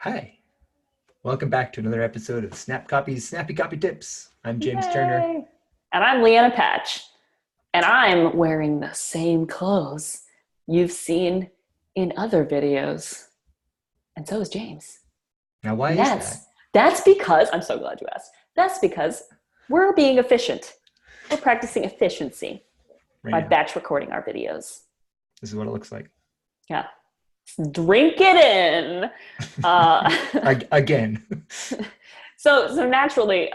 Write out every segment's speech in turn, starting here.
Hi, welcome back to another episode of Snap Copy's Snappy Copy Tips. I'm James Turner. Yay! And I'm Leanna Patch. And I'm wearing the same clothes you've seen in other videos. And so is James. Now, why And is that's that? that's because I'm so glad you asked. That's because we're being efficient. We're practicing efficiency Right by now, batch recording our videos. this is what it looks like. Yeah. Drink it in. Uh, Again. so naturally,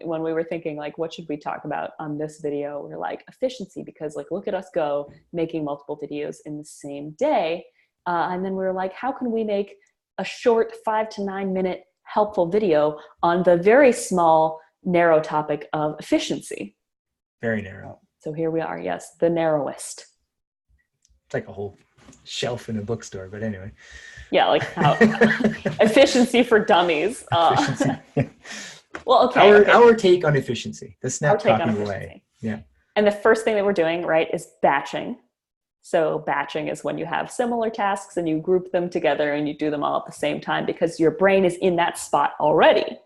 when we were thinking like, what should we talk about on this video? We're like efficiency, because like, look at us go making multiple videos in the same day. And then we were like, how can we make a short 5 to 9 minute helpful video on the very small, narrow topic of efficiency? Very narrow. So here we are. Yes, the narrowest. It's like a whole shelf in a bookstore, but anyway. Yeah, like how efficiency for dummies. Efficiency. Well, okay. Our take on efficiency, the Snap Our take on Copy efficiency. way. Yeah. And the first thing that we're doing, right, is batching. So batching is when you have similar tasks and you group them together and you do them all at the same time because your brain is in that spot already.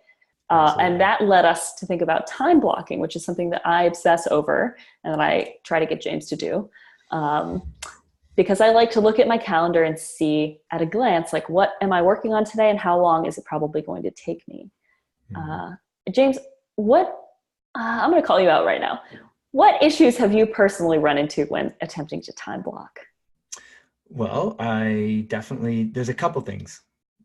And that led us to think about time blocking, which is something that I obsess over and that I try to get James to do. Because I like to look at my calendar and see at a glance, like, what am I working on today and how long is it probably going to take me? James, I'm going to call you out right now. What issues have you personally run into when attempting to time block? Well, there's a couple things.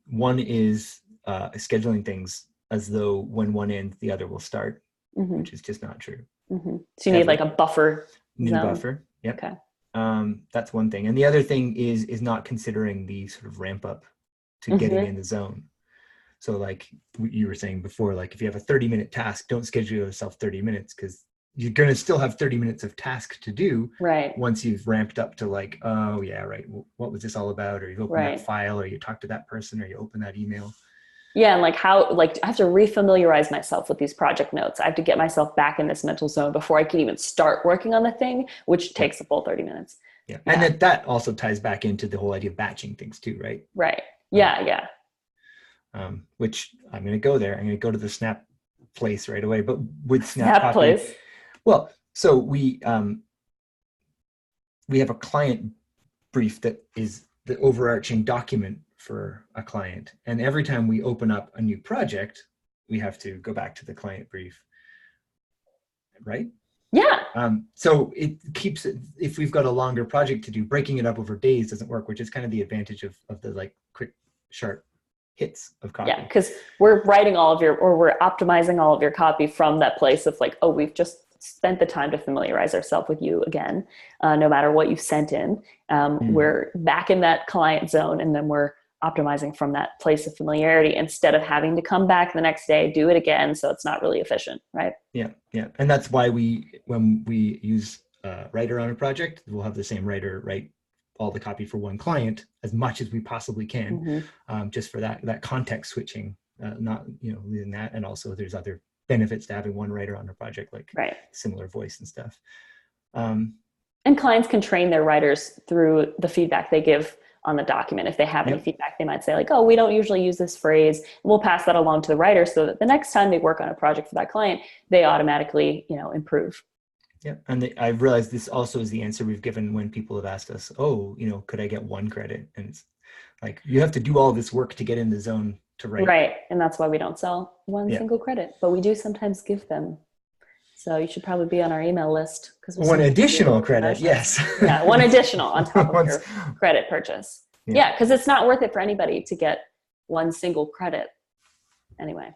One is scheduling things as though when one ends, the other will start, which is just not true. So you need like a buffer Need zone. a buffer. Yep. Okay. That's one thing. And the other thing is not considering the sort of ramp up to getting in the zone. So like you were saying before, like if you have a 30-minute task, don't schedule yourself 30 minutes because you're going to still have 30 minutes of task to do once you've ramped up to like, oh yeah, right. What was this all about? Or you open that file, or you talk to that person, or you open that email. Yeah, and like I have to refamiliarize myself with these project notes. I have to get myself back in this mental zone before I can even start working on the thing, which takes a full 30 minutes. Yeah. And that also ties back into the whole idea of batching things too, right? Right. Yeah. Which I'm going to go there. I'm going to go to the Snap place right away. But with Snap Copy, place. Well, so we have a client brief that is the overarching document for a client. And every time we open up a new project, we have to go back to the client brief, right? Yeah. So it keeps it, if we've got a longer project to do, breaking it up over days doesn't work, which is kind of the advantage of the like quick, sharp hits of copy. Yeah, because we're writing we're optimizing all of your copy from that place of like, oh, we've just spent the time to familiarize ourselves with you again, no matter what you've sent in. We're back in that client zone, and then we're optimizing from that place of familiarity instead of having to come back the next day, do it again. So it's not really efficient, right? Yeah. And that's why when we use a writer on a project, we'll have the same writer write all the copy for one client as much as we possibly can, just for that context switching, not, leaving that. And also there's other benefits to having one writer on a project, like similar voice and stuff. And clients can train their writers through the feedback they give on the document. If they have any feedback, they might say like, oh, we don't usually use this phrase. And we'll pass that along to the writer so that the next time they work on a project for that client, they automatically, improve. Yeah. And I've realized this also is the answer we've given when people have asked us, oh, could I get 1 credit? And it's like, you have to do all this work to get in the zone to write. Right. And that's why we don't sell one single credit, but we do sometimes give them. So you should probably be on our email list. One additional credit, yes. Yeah, one additional on top of your credit purchase. Yeah, because it's not worth it for anybody to get 1 single credit. Anyway.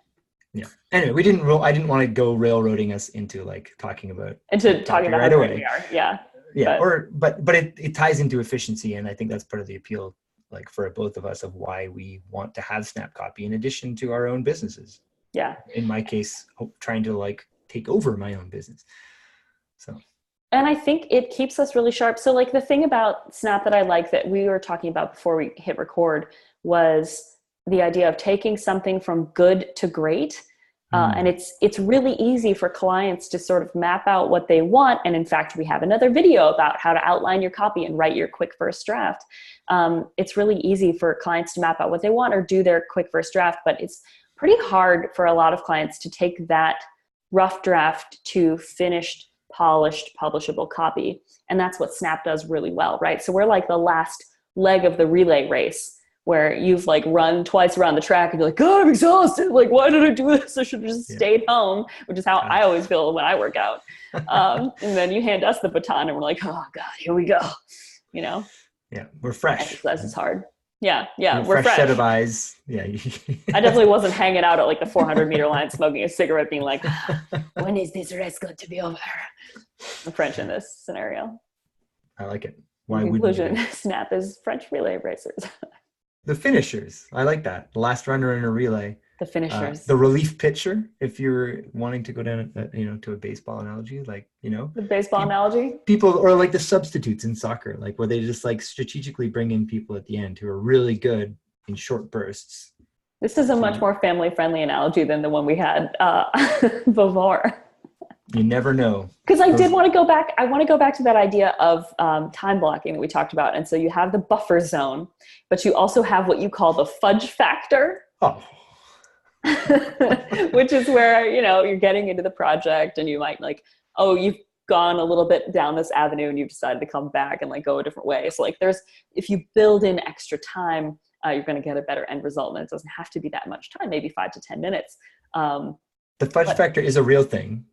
Yeah. Anyway, I didn't want to go railroading us into like talking about right away. We are. Yeah. Yeah. But it ties into efficiency, and I think that's part of the appeal, like for both of us, of why we want to have Snap Copy in addition to our own businesses. Yeah. In my case, trying to like take over my own business. So. And I think it keeps us really sharp. So like the thing about Snap that I like that we were talking about before we hit record was the idea of taking something from good to great And it's really easy for clients to sort of map out what they want. And in fact, we have another video about how to outline your copy and write your quick first draft. It's really easy for clients to map out what they want or do their quick first draft, but it's pretty hard for a lot of clients to take that rough draft to finished, polished, publishable copy. And that's what Snap does really well, right? So we're like the last leg of the relay race, where you've like run twice around the track and you're like, God, I'm exhausted. Like, why did I do this? I should have just stayed home, which is how I always feel when I work out. And then you hand us the baton and we're like, oh God, here we go. You know? Yeah. We're fresh. Exercise is hard. Yeah. We're fresh set of eyes. Yeah. I definitely wasn't hanging out at like the 400-meter line, smoking a cigarette, being like, when is this race going to be over? I'm French in this scenario. I like it. Why in wouldn't conclusion, you? Snap is French relay racers. The finishers. I like that. The last runner in a relay. The finishers. The relief pitcher, if you're wanting to go down, to a baseball analogy, like, the baseball analogy. People, or like the substitutes in soccer, like where they just like strategically bring in people at the end who are really good in short bursts. This is a much more family-friendly analogy than the one we had before. You never know. Because I did want to go back. I want to go back to that idea of time blocking that we talked about. And so you have the buffer zone, but you also have what you call the fudge factor. Oh. Which is where, you're getting into the project and you might like, oh, you've gone a little bit down this avenue and you've decided to come back and like go a different way. So like if you build in extra time, you're going to get a better end result. And it doesn't have to be that much time, maybe 5 to 10 minutes. The fudge factor is a real thing.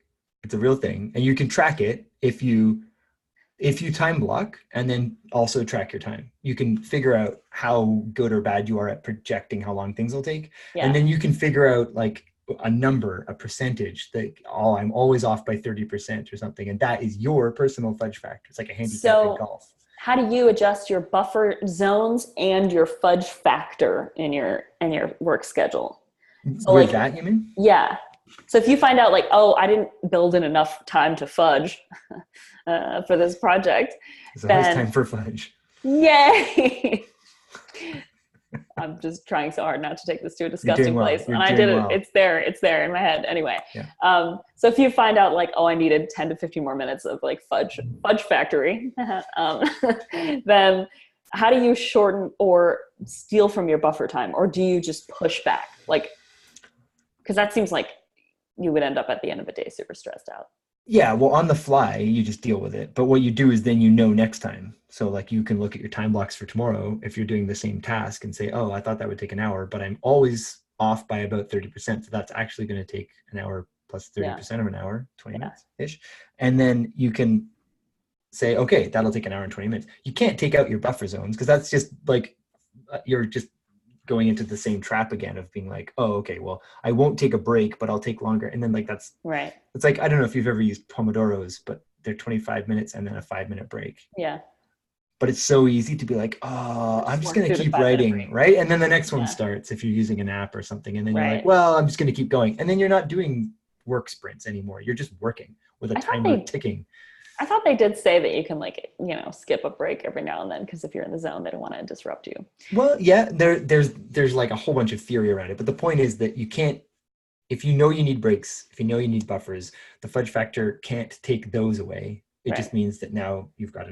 It's a real thing. And you can track it if you time block and then also track your time. You can figure out how good or bad you are at projecting how long things will take. Yeah. And then you can figure out like a number, a percentage that, I'm always off by 30% or something. And that is your personal fudge factor. It's like a handicap in golf. How do you adjust your buffer zones and your fudge factor in your work schedule? So with that, you mean? Yeah. So if you find out like, oh, I didn't build in enough time to fudge for this project. There's always time for fudge. Yay! I'm just trying so hard not to take this to a disgusting place. And I did it. Well. It's there in my head. Anyway. Yeah. So if you find out like, oh, I needed 10 to 15 more minutes of like fudge factory, then how do you shorten or steal from your buffer time? Or do you just push back? Like, because that seems like you would end up at the end of the day super stressed out. Yeah, well, on the fly, you just deal with it. But what you do is then next time. So like you can look at your time blocks for tomorrow if you're doing the same task and say, oh, I thought that would take an hour, but I'm always off by about 30%. So that's actually going to take an hour plus 30% of an hour, 20 minutes-ish. And then you can say, okay, that'll take an hour and 20 minutes. You can't take out your buffer zones because that's just like, you're just going into the same trap again of being like, oh, okay, well, I won't take a break, but I'll take longer. And then like, that's right. It's like, I don't know if you've ever used Pomodoros, but they're 25 minutes and then a 5-minute break. Yeah. But it's so easy to be like, oh, I'm just going to keep writing, right? And then the next one starts if you're using an app or something. And then you're like, well, I'm just going to keep going. And then you're not doing work sprints anymore. You're just working with a timer ticking. I thought they did say that you can like, skip a break every now and then because if you're in the zone, they don't want to disrupt you. Well, yeah, there's like a whole bunch of theory around it. But the point is that you can't, if you need breaks, if you need buffers, the fudge factor can't take those away. It just means that now you've got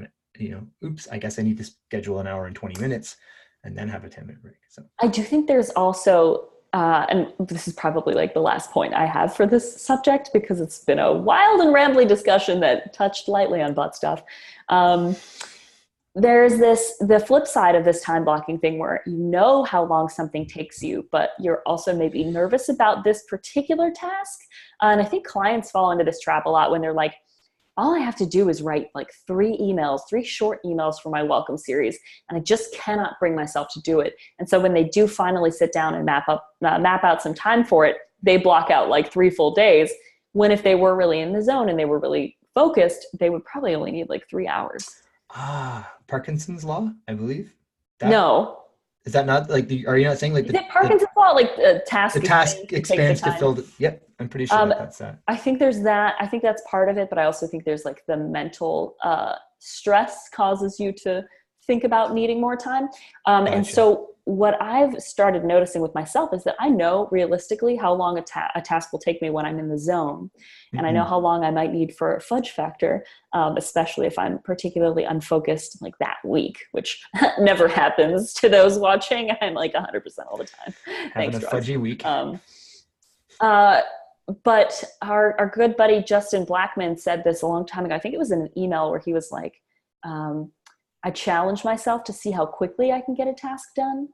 oops, I guess I need to schedule an hour and 20 minutes and then have a 10-minute break. So I do think there's also, and this is probably like the last point I have for this subject because it's been a wild and rambly discussion that touched lightly on butt stuff. There's the flip side of this time blocking thing where you know how long something takes you, but you're also maybe nervous about this particular task. And I think clients fall into this trap a lot when they're like, all I have to do is write like 3 short emails for my welcome series. And I just cannot bring myself to do it. And so when they do finally sit down and map out some time for it, they block out like 3 full days. When if they were really in the zone and they were really focused, they would probably only need like 3 hours. Parkinson's law, I believe. No. Is that not like are you not saying like is it Parkinson's law, like the task expands to fill the, yep, I'm pretty sure that's that. I think there's that. I think that's part of it, but I also think there's like the mental stress causes you to think about needing more time. Gotcha. And so what I've started noticing with myself is that I know realistically how long a task will take me when I'm in the zone. And I know how long I might need for a fudge factor, especially if I'm particularly unfocused like that week, which never happens to those watching. I'm like 100% all the time. Having Thanks, a drugs. fudgy week. But our good buddy Justin Blackman said this a long time ago. I think it was in an email where he was like, I challenge myself to see how quickly I can get a task done.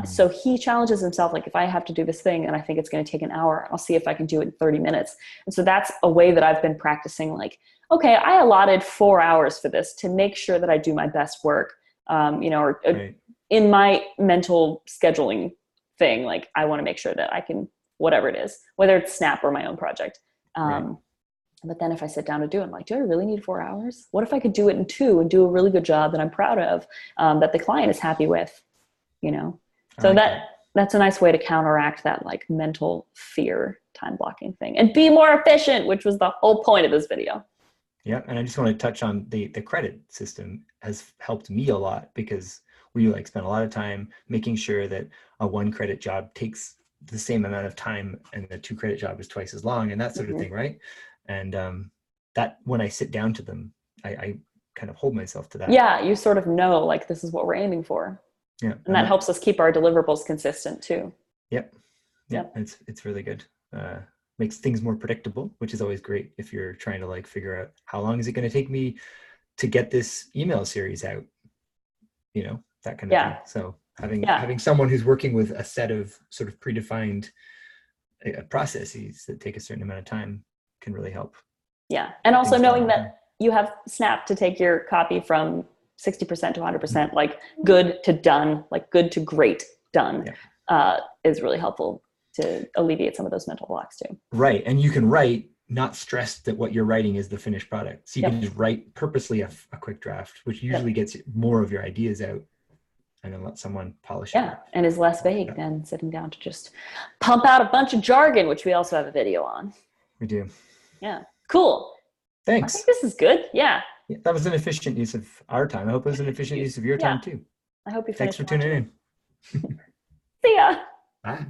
So he challenges himself, like if I have to do this thing and I think it's going to take an hour, I'll see if I can do it in 30 minutes. And so that's a way that I've been practicing, like, okay, I allotted 4 hours for this to make sure that I do my best work, right. In my mental scheduling thing, like I want to make sure that I can, whatever it is, whether it's Snap or my own project. Right. But then if I sit down to do it, I'm like, do I really need 4 hours? What if I could do it in 2 and do a really good job that I'm proud of, that the client is happy with, So that's a nice way to counteract that like mental fear time blocking thing and be more efficient, which was the whole point of this video. Yeah. And I just want to touch on the credit system has helped me a lot, because we like spend a lot of time making sure that a 1 credit job takes the same amount of time and the 2 credit job is twice as long and that sort of thing. Right. And that when I sit down to them, I kind of hold myself to that. Yeah. You sort of know, like, this is what we're aiming for. Yeah. And that helps us keep our deliverables consistent too. Yep. It's really good. Makes things more predictable, which is always great if you're trying to like figure out how long is it going to take me to get this email series out, that kind of thing. So having someone who's working with a set of sort of predefined processes that take a certain amount of time can really help. Yeah. And also knowing that you have Snap to take your copy from 60% to 100%, like good to done, like good to great done, is really helpful to alleviate some of those mental blocks too. Right. And you can write, not stress that what you're writing is the finished product. So you can just write purposely a quick draft, which usually gets more of your ideas out, and then let someone polish it. Yeah. And is less vague than sitting down to just pump out a bunch of jargon, which we also have a video on. We do. Yeah. Cool. Thanks. I think this is good. Yeah. That was an efficient use of our time. I hope it was an efficient use of your time too. I hope you Thanks for tuning in. See ya. Bye.